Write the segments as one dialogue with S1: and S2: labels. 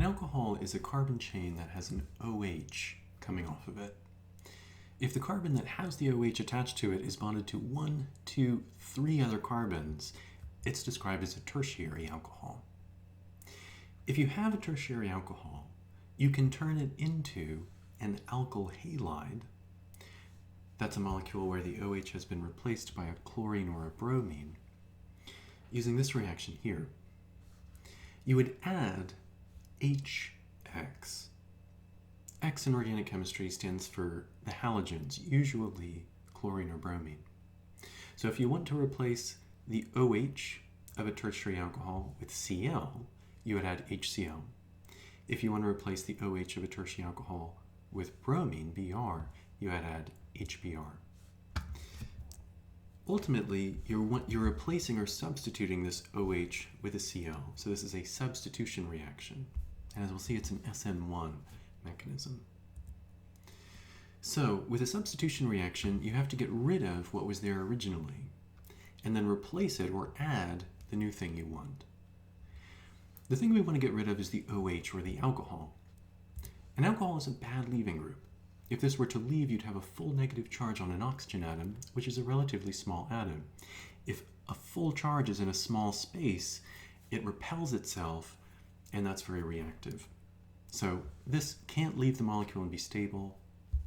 S1: alcohol is a carbon chain that has an OH coming off of it. If the carbon that has the OH attached to it is bonded to 1, 2, 3 other carbons, it's described as a tertiary alcohol. If you have a tertiary alcohol, you can turn it into an alkyl halide. That's a molecule where the OH has been replaced by a chlorine or a bromine, using this reaction here. You would add HX. X in organic chemistry stands for the halogens, usually chlorine or bromine. So if you want to replace the OH of a tertiary alcohol with Cl, you would add HCl. If you want to replace the OH of a tertiary alcohol with bromine, Br, you would add HBr. Ultimately, you're replacing or substituting this OH with a Cl. So this is a substitution reaction. And as we'll see, it's an SN1 mechanism. So with a substitution reaction, you have to get rid of what was there originally and then replace it or add the new thing you want. The thing we want to get rid of is the OH, or the alcohol. An alcohol is a bad leaving group. If this were to leave, you'd have a full negative charge on an oxygen atom, which is a relatively small atom. If a full charge is in a small space, it repels itself, and that's very reactive. So this can't leave the molecule and be stable.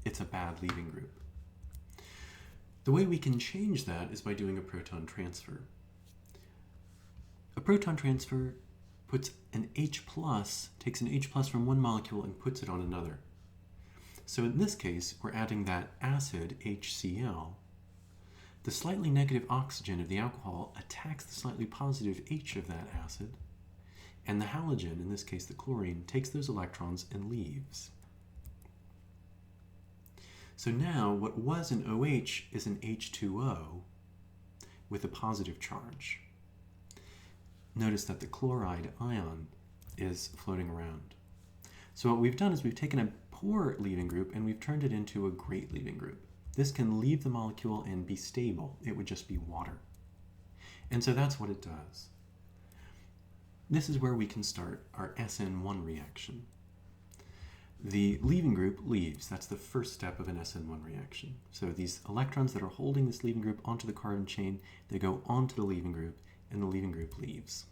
S1: It's a bad leaving group. The way we can change that is by doing a proton transfer. A proton transfer puts an H+, takes an H+ from one molecule and puts it on another. So in this case, we're adding that acid, HCl. The slightly negative oxygen of the alcohol attacks the slightly positive H of that acid, and the halogen, in this case the chlorine, takes those electrons and leaves. So now what was an OH is an H2O with a positive charge. Notice that the chloride ion is floating around. So what we've done is we've taken a poor leaving group and we've turned it into a great leaving group. This can leave the molecule and be stable. It would just be water. And so that's what it does. This is where we can start our SN1 reaction. The leaving group leaves. That's the first step of an SN1 reaction. So these electrons that are holding this leaving group onto the carbon chain, they go onto the leaving group, and the leaving group leaves.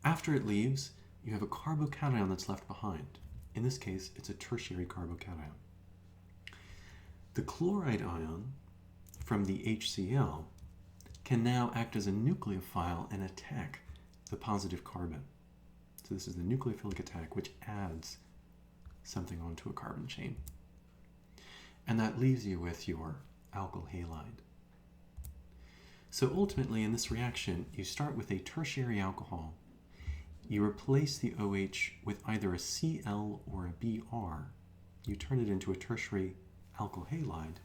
S1: After it leaves, you have a carbocation that's left behind. In this case, it's a tertiary carbocation. The chloride ion from the HCl can now act as a nucleophile and attack the positive carbon. So this is the nucleophilic attack, which adds something onto a carbon chain. And that leaves you with your alkyl halide. So ultimately, in this reaction, you start with a tertiary alcohol. You replace the OH with either a Cl or a Br. You turn it into a tertiary alkyl halide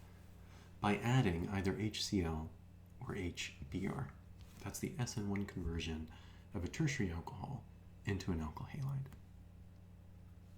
S1: by adding either HCl or HBr. That's the SN1 conversion of a tertiary alcohol into an alkyl halide.